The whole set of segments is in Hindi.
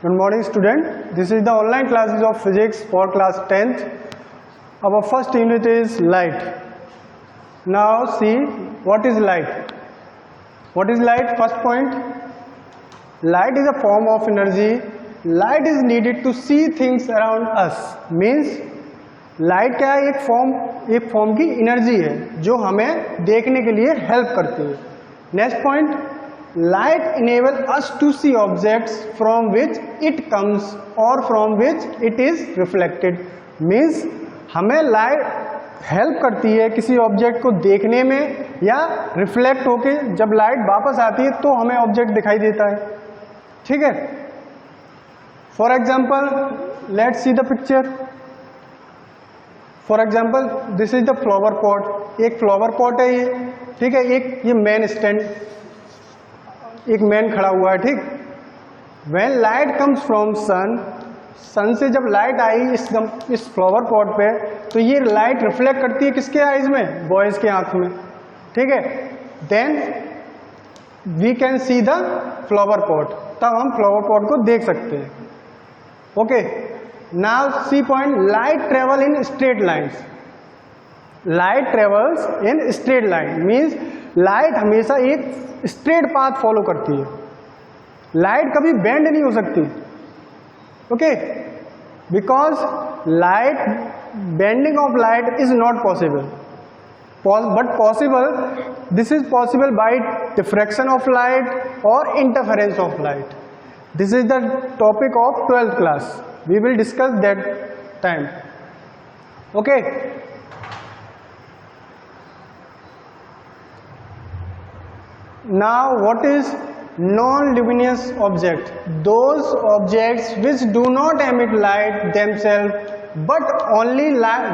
Good morning student. This is the online classes of physics for class 10th. Our first unit is light. Now see what is light. What is light? First point. Light is a form of energy. Light is needed to see things around us. Means light क्या है? एक फॉर्म की एनर्जी है जो हमें देखने के लिए हेल्प करती है. Next point, light enable us to see objects from which it comes और from which it is reflected. Means हमें लाइट हेल्प करती है किसी ऑब्जेक्ट को देखने में या रिफ्लेक्ट होके जब लाइट वापस आती है तो हमें ऑब्जेक्ट दिखाई देता है. ठीक है. For example let's see the picture. For example this is the flower pot. एक फ्लावर पॉट है ये. ठीक है. एक ये मैन स्टैंड, एक मैन खड़ा हुआ है. ठीक. When light comes from sun, sun से जब लाइट आई इस फ्लावर पॉट पे तो ये लाइट रिफ्लेक्ट करती है किसके आईज में? बॉयज के आंख में. ठीक है. Then we can see the flower pot. तब हम फ्लावर पॉट को देख सकते हैं. Okay. Now see point, light travel in straight lines. Light travels in straight line means light हमेशा एक straight path follow करती है. Light कभी bend नहीं हो सकती. Okay? Because light bending of light is not possible. But possible, this is possible by diffraction of light or interference of light. This is the topic of 12th class. We will discuss that time. Okay. Now what is non-luminous object? Those objects which do not emit light themselves but only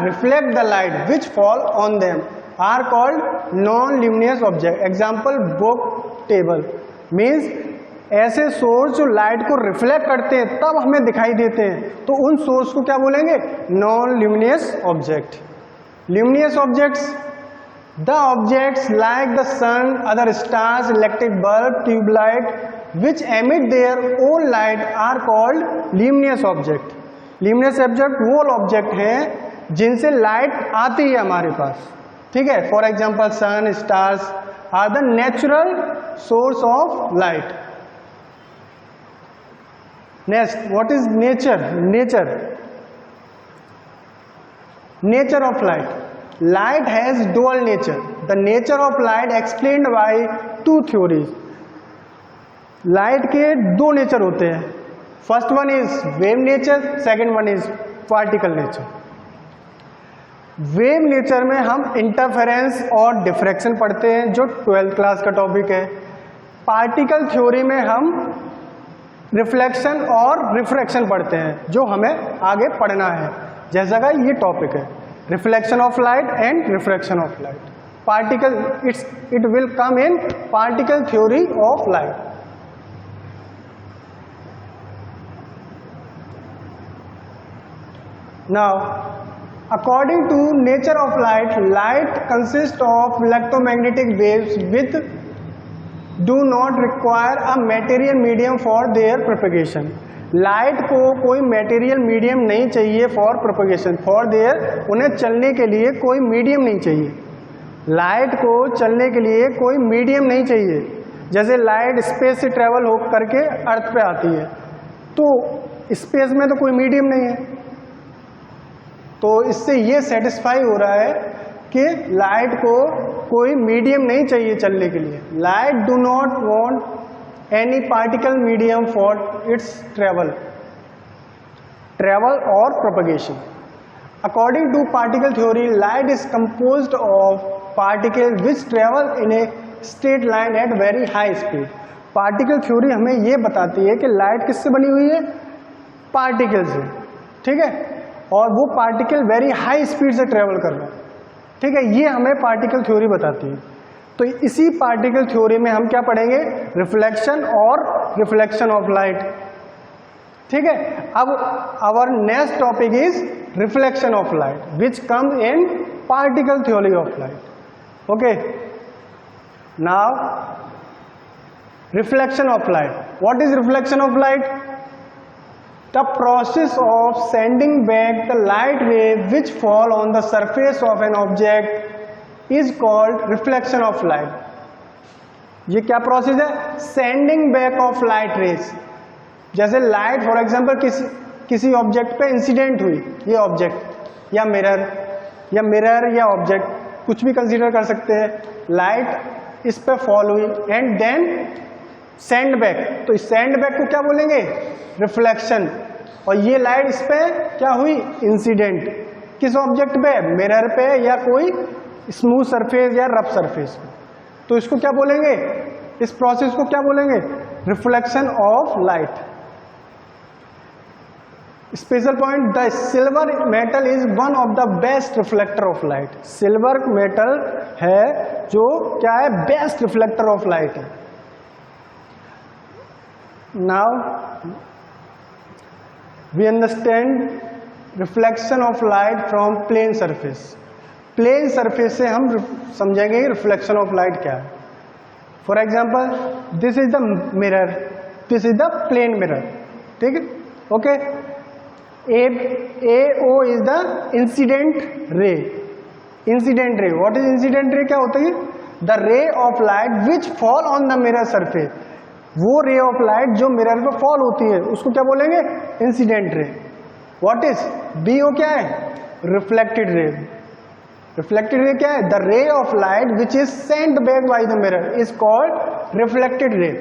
reflect the light which fall on them are called non-luminous object. Example, book, table. Means ऐसे सोर्स जो लाइट को रिफ्लेक्ट करते हैं तब हमें दिखाई देते हैं तो उन सोर्स को क्या बोलेंगे? Non luminous object. Luminous objects, the objects like the sun, other stars, electric bulb, tubelight which emit their own light are called luminous object. Luminous object वो ऑब्जेक्ट हैं जिनसे लाइट आती है हमारे पास. ठीक है. For example sun, stars are the natural source of light. Next, what is nature? Nature of light. Light has dual nature. The nature of light explained by two theories. Light के दो नेचर होते हैं. First one is wave nature, second one is particle nature. Wave nature में हम इंटरफेरेंस और डिफ्रैक्शन पढ़ते हैं जो 12th क्लास का टॉपिक है. पार्टिकल थ्योरी में हम रिफ्लेक्शन और रिफ्रैक्शन पढ़ते हैं जो हमें आगे पढ़ना है. जैसा का ये टॉपिक है, reflection of light and refraction of light. Particle it will come in particle theory of light. Now according to nature of light, light consist of electromagnetic waves with do not require a material medium for their propagation. Light को कोई मेटेरियल मीडियम नहीं चाहिए फॉर प्रोपगेशन. फॉर देयर, उन्हें चलने के लिए कोई मीडियम नहीं चाहिए. लाइट को चलने के लिए कोई मीडियम नहीं चाहिए. जैसे लाइट स्पेस से ट्रेवल हो करके अर्थ पे आती है तो स्पेस में तो कोई मीडियम नहीं है. तो इससे ये सेटिस्फाई हो रहा है कि लाइट को कोई मीडियम नहीं चाहिए चलने के लिए. Light do not want any particle medium for its travel और propagation. According to particle theory, light is composed of particle which travel in a straight line at very high speed. Particle theory हमें ये बताती है कि लाइट किससे बनी हुई है? पार्टिकल से. ठीक है. और वो पार्टिकल वेरी हाई स्पीड से ट्रेवल कर रहे हैं. ठीक है. ये हमें पार्टिकल थ्योरी बताती है. तो इसी पार्टिकल थ्योरी में हम क्या पढ़ेंगे? रिफ्लेक्शन और रिफ्लेक्शन ऑफ लाइट. ठीक है. अब our next topic is reflection of light which come in particle theory of light. Okay. Now reflection of light. What is reflection of light? The process of sending back the light ray which fall on the surface of an object is called reflection of light. ये क्या प्रोसेस है? Sending back of light raise. जैसे लाइट फॉर एग्जांपल किसी ऑब्जेक्ट पे इंसिडेंट हुई, ये ऑब्जेक्ट या मिरर या ऑब्जेक्ट कुछ भी कंसीडर कर सकते हैं. लाइट इस पे फॉल हुई एंड देन सेंड बैक, तो इस सेंड बैक को क्या बोलेंगे? रिफ्लेक्शन. और ये लाइट इस पे क्या हुई? इंसिडेंट. किस ऑब्जेक्ट पे? मिरर पे या कोई स्मूथ सरफेस या रफ सरफेस पे. तो इसको क्या बोलेंगे? इस प्रोसेस को क्या बोलेंगे? Reflection of light. Special point, the silver metal is one of the best reflector of light. Silver metal है जो क्या है? बेस्ट रिफ्लेक्टर ऑफ लाइट है. Now we understand reflection of light from plane surface. Plane surface से हम समझेंगे रिफ्लेक्शन ऑफ लाइट क्या है. For example this is the mirror, this is the plane mirror. ठीक है, okay. AO is the incident ray. Incident ray, what is incident ray? क्या होता है? The ray of light which fall on the mirror surface. वो रे ऑफ लाइट जो मिरर पे फॉल होती है उसको क्या बोलेंगे? Incident ray. What is BO? क्या है? Reflected ray. रिफ्लेक्टेड रे क्या है? The ray of light which is sent back by the mirror is called reflected ray.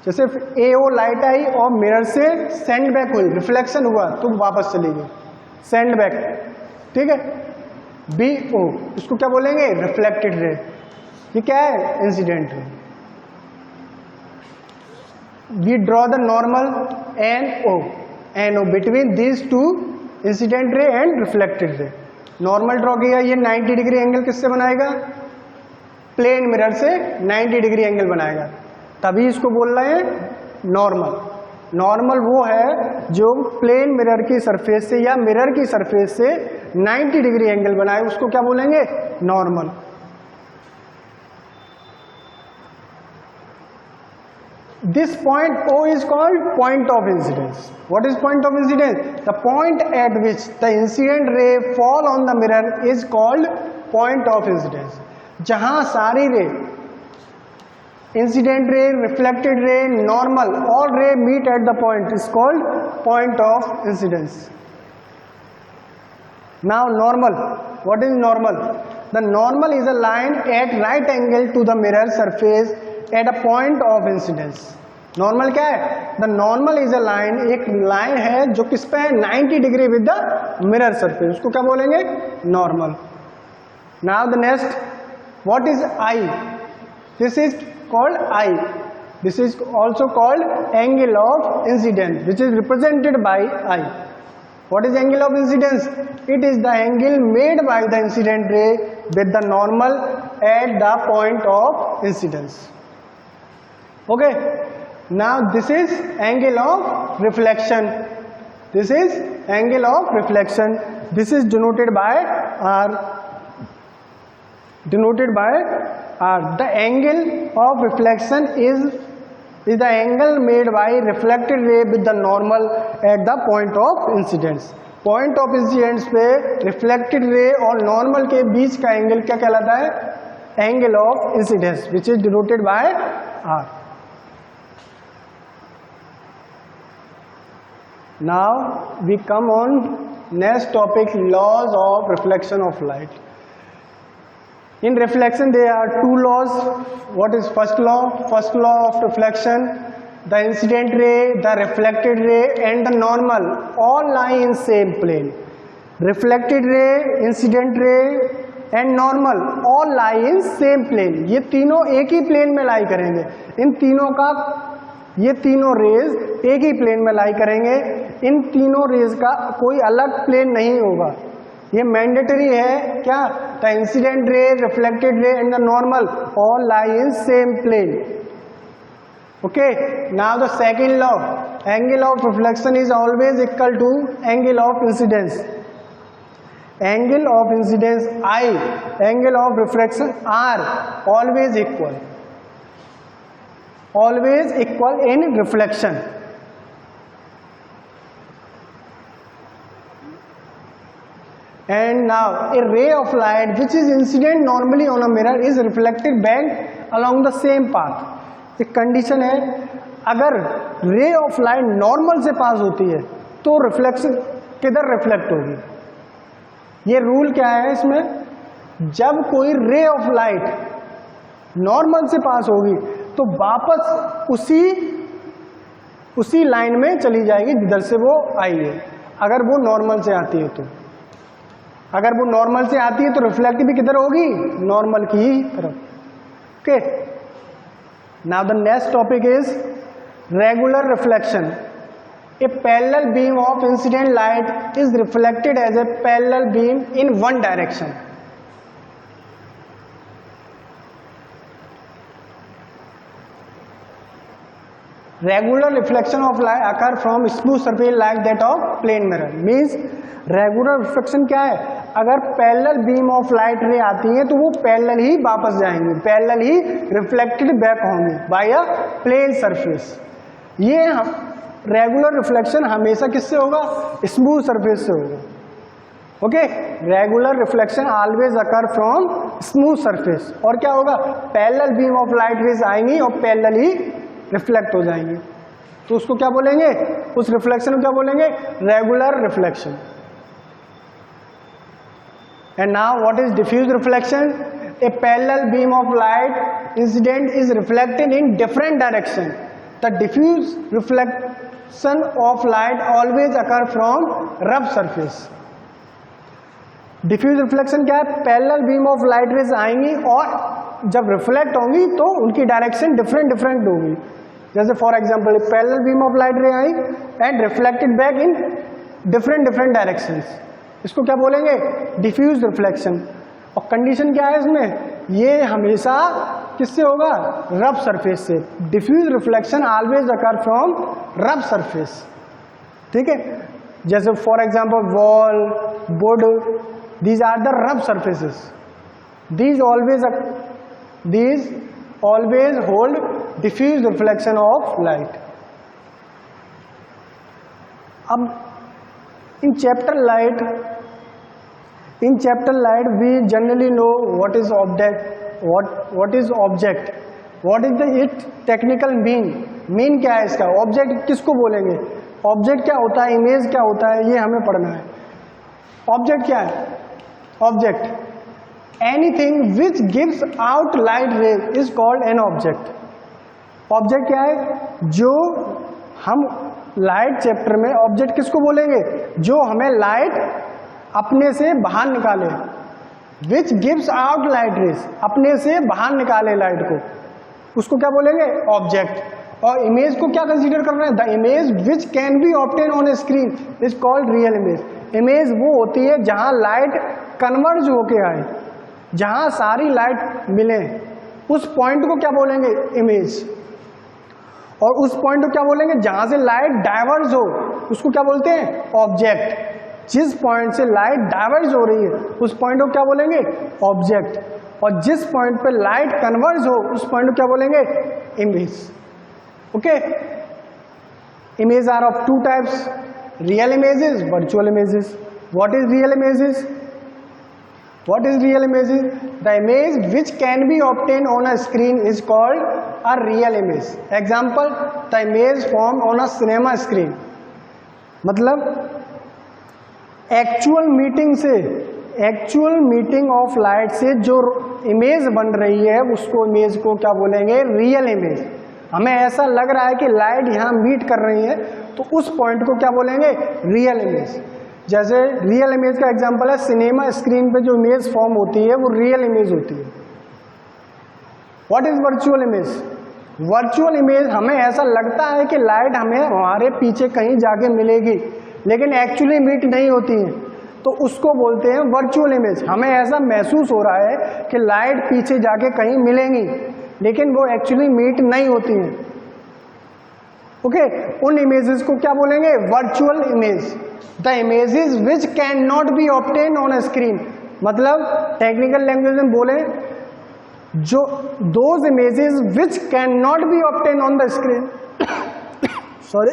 जैसे AO लाइट आई और मिरर से सेंड बैक हुई, रिफ्लेक्शन हुआ तो वापस चली गई, सेंड बैक. ठीक है. BO इसको क्या बोलेंगे? Reflected ray. ये क्या है? Incident ray. We draw the normal NO between these two, incident ray and reflected ray. Normal draw किया, ये 90 डिग्री एंगल किससे बनाएगा? प्लेन मिरर से 90 डिग्री एंगल बनाएगा, तभी इसको बोल रहे हैं नॉर्मल. नॉर्मल वो है जो प्लेन मिरर की सरफेस से या मिरर की सरफेस से 90 डिग्री एंगल बनाए, उसको क्या बोलेंगे? Normal. This point O is called point of incidence. What is point of incidence? The point at which the incident ray fall on the mirror is called point of incidence. जहां सारी रे, incident ray, reflected ray, normal, all ray meet at the point is called point of incidence. Now normal. What is normal? The normal is a line at right angle to the mirror surface at a point of incidence. Normal क्या है? The normal is a line, एक लाइन है जो किस पे है? 90 degree with the mirror surface, उसको क्या बोलेंगे? Normal. Now the next, what is I? This is called I. This is also called angle of incidence which is represented by I. What is angle of incidence? It is the angle made by the incident रे with the normal at the point of incidence. Okay. Now this is angle of reflection. This is angle of reflection. This is denoted by R. Denoted by R. The angle of reflection is the angle made by reflected ray with the normal at the point of incidence. Point of incidence पे reflected ray और normal के बीच का angle क्या कहलाता है? Angle of incidence, which is denoted by R. Now we come on next topic, laws of reflection of light. In reflection there are two laws. What is first law? First law of reflection, the incident ray, the reflected ray and the normal all lie in same plane. Reflected ray, incident ray and normal all lie in same plane. ये तीनों एक ही प्लेन में लाई करेंगे. इन तीनों का, ये तीनों रेज एक ही प्लेन में लाई करेंगे. इन तीनों रेज का कोई अलग प्लेन नहीं होगा. ये मैंडेटरी है. क्या? The incident ray, reflected ray and the normal all lie in same plane. Okay. Now the second law, angle of reflection is always equal to angle of incidence. Angle of incidence I, angle of reflection R, always equal. Always equal in reflection. and now a ray of light which is incident normally on a mirror is reflected back along the same path। एक कंडीशन है, अगर रे ऑफ लाइट नॉर्मल से पास होती है तो रिफ्लेक्शन किधर रिफ्लेक्ट होगी। ये रूल क्या है इसमें, जब कोई रे ऑफ लाइट नॉर्मल से पास होगी तो वापस उसी लाइन में चली जाएगी जिधर से वो आई है, अगर वो नॉर्मल से आती है तो। अगर वो नॉर्मल से आती है तो रिफ्लेक्ट भी किधर होगी, नॉर्मल की ही तरफ। Okay, now the next topic is regular reflection. A parallel beam of incident light is reflected as a parallel beam in one direction. Regular reflection of light occur from smooth surface like that of plane mirror. Means regular reflection क्या है, अगर parallel beam of light ray आती है तो वो parallel ही वापस जाएंगी, parallel ही reflected back होंगी by a plane surface। ये रेगुलर रिफ्लेक्शन हमेशा किससे होगा, स्मूथ सरफेस से होगा। Okay, regular reflection always occur from smooth surface. और क्या होगा, parallel beam of light rays आएंगी और पैरेलल ही रिफ्लेक्ट हो जाएंगे, तो उसको क्या बोलेंगे, उस रिफ्लेक्शन को क्या बोलेंगे, regular reflection. And now what is diffuse reflection. A parallel beam of light incident is reflected in different direction. The diffuse reflection of light always occur from rough surface. Diffuse reflection क्या है, parallel beam of light rays आएंगी और जब रिफ्लेक्ट होंगी तो उनकी डायरेक्शन डिफरेंट होगी। जैसे for example parallel beam of light रे आई and reflected back in different directions, इसको क्या बोलेंगे, डिफ्यूज रिफ्लेक्शन। और कंडीशन क्या है इसमें, ये हमेशा किससे होगा, रफ सरफेस से। Diffuse reflection always occur from rough surface. ठीक है, जैसे for example wall, wood, these are the rough surfaces. These always hold diffuse reflection of light. अब in chapter light we generally know what is object, what is object, what is the its technical mean क्या है इसका, ऑब्जेक्ट किसको बोलेंगे, ऑब्जेक्ट क्या होता है, इमेज क्या होता है, ये हमें पढ़ना है। ऑब्जेक्ट क्या है, object anything which gives out light रे is called an object. Object क्या है, जो हम लाइट चैप्टर में ऑब्जेक्ट किसको बोलेंगे, जो हमें लाइट अपने से बाहर निकाले, which gives out light rays, अपने से बाहर निकाले लाइट को, उसको क्या बोलेंगे, ऑब्जेक्ट। और इमेज को क्या कंसीडर कर रहे हैं, the image which can be obtain on A screen is called real image. Image वो होती है जहां लाइट कन्वर्ज होके आए, जहां सारी लाइट मिले, उस पॉइंट को क्या बोलेंगे, इमेज। और उस पॉइंट को क्या बोलेंगे, जहां से लाइट डाइवर्ज हो, उसको क्या बोलते हैं, ऑब्जेक्ट। जिस पॉइंट से लाइट डाइवर्ज हो रही है उस पॉइंट को क्या बोलेंगे, ऑब्जेक्ट। और जिस पॉइंट पे लाइट कन्वर्ज हो उस पॉइंट को क्या बोलेंगे, image. Okay, image are of two types, real images, virtual images. What is real images, what is real images, the image which can be obtained on a screen is called a real image. Example, the image formed on a cinema screen। मतलब एक्चुअल मीटिंग ऑफ लाइट से जो इमेज बन रही है उसको, इमेज को क्या बोलेंगे, रियल इमेज। हमें ऐसा लग रहा है कि लाइट यहाँ मीट कर रही है तो उस पॉइंट को क्या बोलेंगे, रियल इमेज। जैसे रियल इमेज का एग्जांपल है, सिनेमा स्क्रीन पे जो इमेज फॉर्म होती है वो रियल इमेज होती है। What is virtual image, virtual image हमें ऐसा लगता है कि लाइट हमें हमारे पीछे कहीं जाके मिलेगी लेकिन एक्चुअली मीट नहीं होती है, तो उसको बोलते हैं वर्चुअल इमेज। हमें ऐसा महसूस हो रहा है कि लाइट पीछे जाके कहीं मिलेंगी लेकिन वो एक्चुअली मीट नहीं होती हैं। ओके, उन इमेजेस को क्या बोलेंगे, virtual image. The images which can not B obtain on a screen, मतलब टेक्निकल लैंग्वेज में बोले, जो those images which can not B obtain on the screen sorry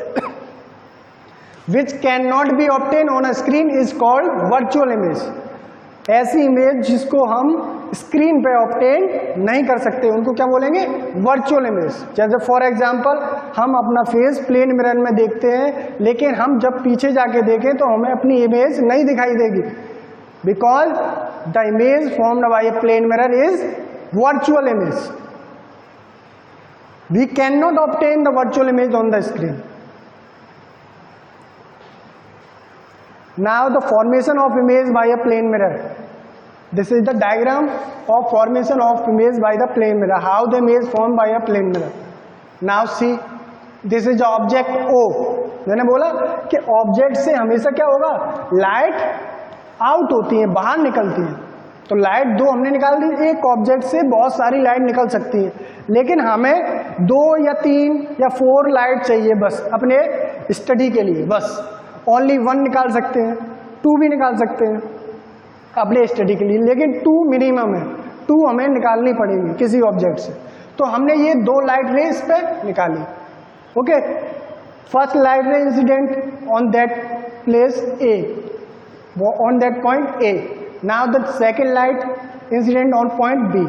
which can not B obtain on a screen is called virtual image. ऐसी इमेज जिसको हम स्क्रीन पे ऑब्टेन नहीं कर सकते उनको क्या बोलेंगे, वर्चुअल इमेज। जैसे फॉर एग्जांपल हम अपना फेस प्लेन मिरर में देखते हैं, लेकिन हम जब पीछे जाके देखें तो हमें अपनी इमेज नहीं दिखाई देगी, because the image formed by a plane mirror is virtual image. We can not obtain the virtual image on the screen. Now the formation of image by a plane mirror. This is the diagram of formation of image by the plane mirror. How the image formed by a plane mirror. Now see, this is the object O. मैंने बोला कि ऑब्जेक्ट से हमेशा क्या होगा, लाइट आउट होती है, बाहर निकलती है। तो लाइट दो हमने निकाल दी, एक ऑब्जेक्ट से बहुत सारी लाइट निकल सकती है, लेकिन हमें 2 या 3 या 4 लाइट चाहिए बस अपने स्टडी के लिए। बस ओनली 1 निकाल सकते हैं, 2 भी निकाल सकते हैं अपने स्टडी के लिए, लेकिन 2 मिनिमम है, 2 हमें निकालनी पड़ेगी किसी ऑब्जेक्ट से। तो हमने ये 2 लाइट रे इस पे निकाली। Okay, first light ray incident on that place A, on that point A. Now the second light incident on point B.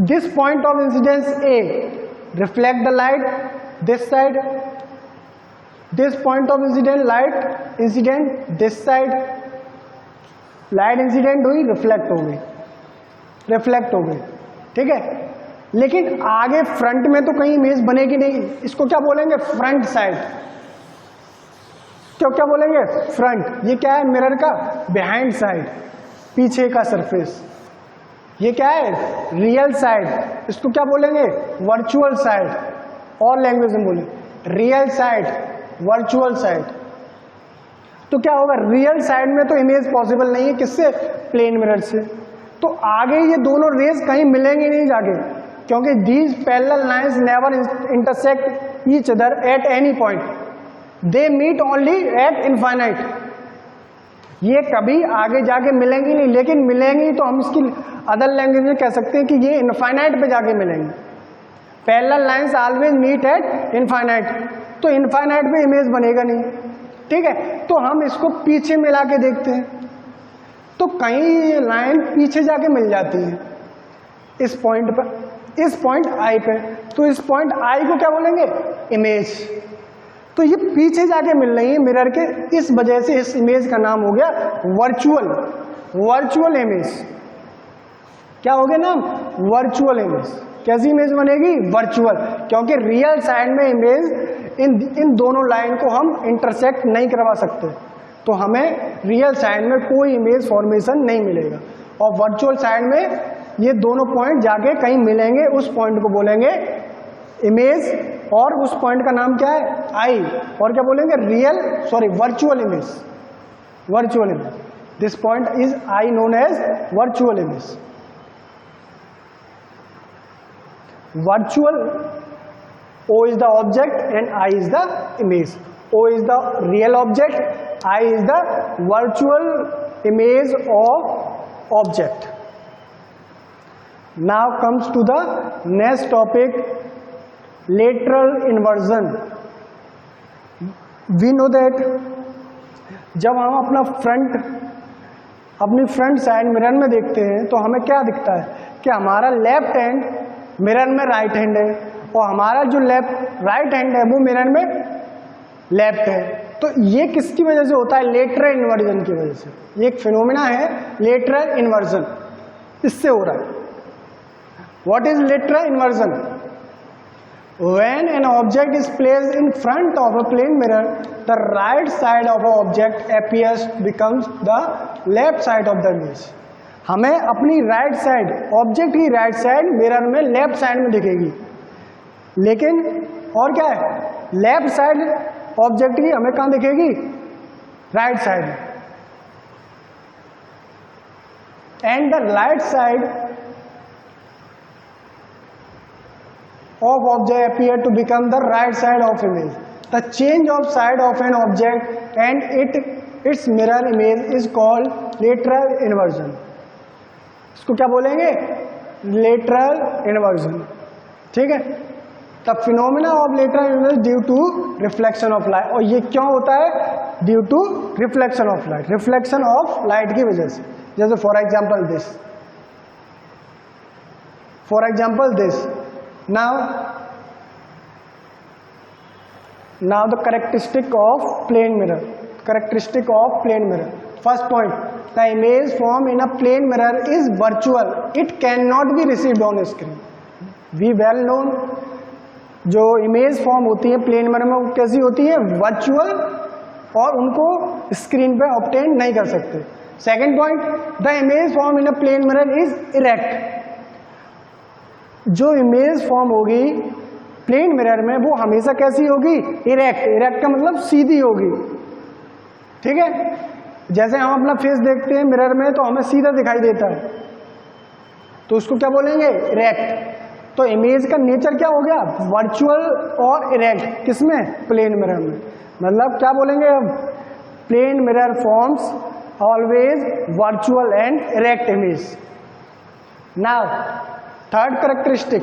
This point of incidence A reflect the light this side, this point of incident light incident this side, light incident हुई, रिफ्लेक्ट हो गई, रिफ्लेक्ट हो गई, ठीक है। लेकिन आगे फ्रंट में तो कहीं इमेज बनेगी नहीं, इसको क्या बोलेंगे, फ्रंट साइड। तो क्या बोलेंगे, फ्रंट। ये क्या है, मिरर का बिहाइंड साइड, पीछे का सरफेस। ये क्या है, रियल साइड, इसको क्या बोलेंगे, वर्चुअल साइड। और लैंग्वेज में बोले रियल साइड, वर्चुअल साइड। तो क्या होगा, रियल साइड में तो इमेज पॉसिबल नहीं है, किससे, प्लेन मिरर से। तो आगे ये दोनों रेज कहीं मिलेंगे नहीं जाके, क्योंकि these parallel lines never intersect each other at any point, they meet only at infinite. ये कभी आगे जाके मिलेंगी नहीं, लेकिन मिलेंगी तो हम इसकी अदर लैंग्वेज में कह सकते हैं कि ये इनफाइनाइट पे जाके मिलेंगे। Parallel lines always meet at infinite, तो इनफाइनाइट पे इमेज बनेगा नहीं, ठीक है। तो हम इसको पीछे मिला के देखते हैं, तो कहीं लाइन पीछे जाके मिल जाती है इस पॉइंट पर, इस पॉइंट आई पे। तो इस पॉइंट आई को क्या बोलेंगे, इमेज। तो ये पीछे जाके मिल रही है मिरर के, इस वजह से इस इमेज का नाम हो गया वर्चुअल, वर्चुअल इमेज। क्या हो गया नाम, वर्चुअल इमेज। कैसी इमेज बनेगी, वर्चुअल, क्योंकि रियल साइड में इमेज इन दोनों लाइन को हम इंटरसेक्ट नहीं करवा सकते, तो हमें रियल साइड में कोई इमेज फॉर्मेशन नहीं मिलेगा। और वर्चुअल साइड में ये दोनों पॉइंट जाके कहीं मिलेंगे, उस पॉइंट को बोलेंगे इमेज, और उस पॉइंट का नाम क्या है, आई। और क्या बोलेंगे, virtual image, virtual image. This point is I known as virtual image. Virtual, O is the object and I is the image. O is the real object, I is the virtual image of object. Now comes to the next topic, lateral inversion. We know that जब हम अपनी फ्रंट साइड मिरर में देखते हैं तो हमें क्या दिखता है कि हमारा लेफ्ट हैंड मिरर में राइट हैंड है, और हमारा जो राइट हैंड है वो मिरर में लेफ्ट है। तो ये किसकी वजह से होता है, लेटरल इन्वर्जन की वजह से। ये एक फिनोमेना है लेटरल इन्वर्जन, इससे हो रहा है। What is lateral inversion? When an object is placed in front of a plane mirror, the right side of an object appears becomes the left side of the image. हमें अपनी राइट साइड, ऑब्जेक्ट की राइट साइड मिरर में लेफ्ट साइड में दिखेगी, लेकिन और क्या है, लेफ्ट साइड ऑब्जेक्ट की हमें कहाँ दिखेगी, right side. And the right side of object appear to become the right side of image. The change of side of an object and its mirror image is called lateral inversion. इसको क्या बोलेंगे, lateral inversion, ठीक है। The phenomena of lateral inversion due to reflection of light. और ये क्यों होता है, due to reflection of light, reflection of light की वजह से। जैसे for example this, now the characteristic of plane mirror, first point, the image form in a plane mirror is virtual, it can not be received on screen. We well known, जो इमेज फॉर्म होती है प्लेन मिरर में वो कैसी होती है, वर्चुअल, और उनको स्क्रीन पे ऑब्टेन नहीं कर सकते। Second point, the image form in a plane mirror is erect, जो इमेज फॉर्म होगी प्लेन मिरर में वो हमेशा कैसी होगी, इरेक्ट का मतलब सीधी होगी, ठीक है। जैसे हम अपना फेस देखते हैं मिरर में तो हमें सीधा दिखाई देता है, तो उसको क्या बोलेंगे, इरेक्ट। तो इमेज का नेचर क्या हो गया, वर्चुअल और इरेक्ट, किसमें, प्लेन मिरर में। मतलब क्या बोलेंगे अब, plane mirror forms always virtual and erect image. Now third characteristic,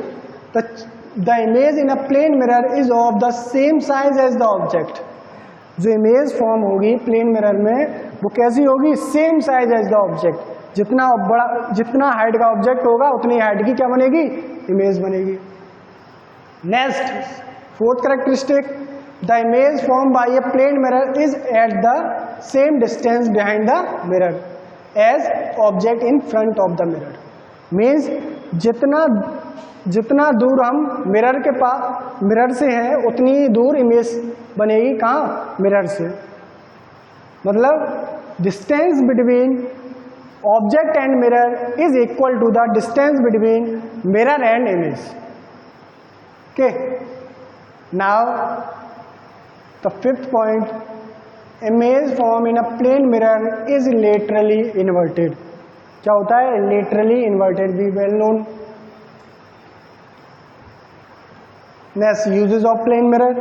the image in a plane mirror is of the same size as the object, जो इमेज फॉर्म होगी प्लेन मिरर में वो कैसी होगी, same size as the object, जितना बड़ा, जितना हाइट का ऑब्जेक्ट होगा उतनी हाइट की क्या बनेगी, इमेज बनेगी। Next fourth characteristic, the image form by a plane mirror is at the same distance behind the mirror as object in front of the mirror. Means जितना दूर हम मिरर के पास, मिरर से है उतनी ही दूर इमेज बनेगी, कहाँ, मिरर से। मतलब distance between object and mirror is equal to the distance between mirror and image. Okay, now the fifth point, image form in a plane mirror is laterally inverted. क्या होता है, laterally inverted, be well known. Next, uses of plane mirror,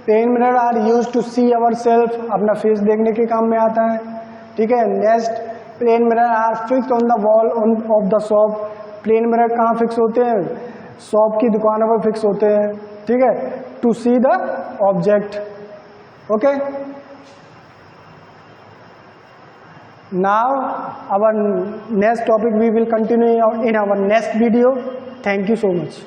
plane mirror are use to see our self, अपना फेस देखने के काम में आता है, ठीक है। नेक्स्ट, plane mirror are fix on the wall of the shop, plane mirror कहाँ फिक्स होते हैं, शॉप की दुकानों पर फिक्स होते हैं, ठीक है, to see the object. Okay, now our next topic we will continue in our next video. Thank you so much.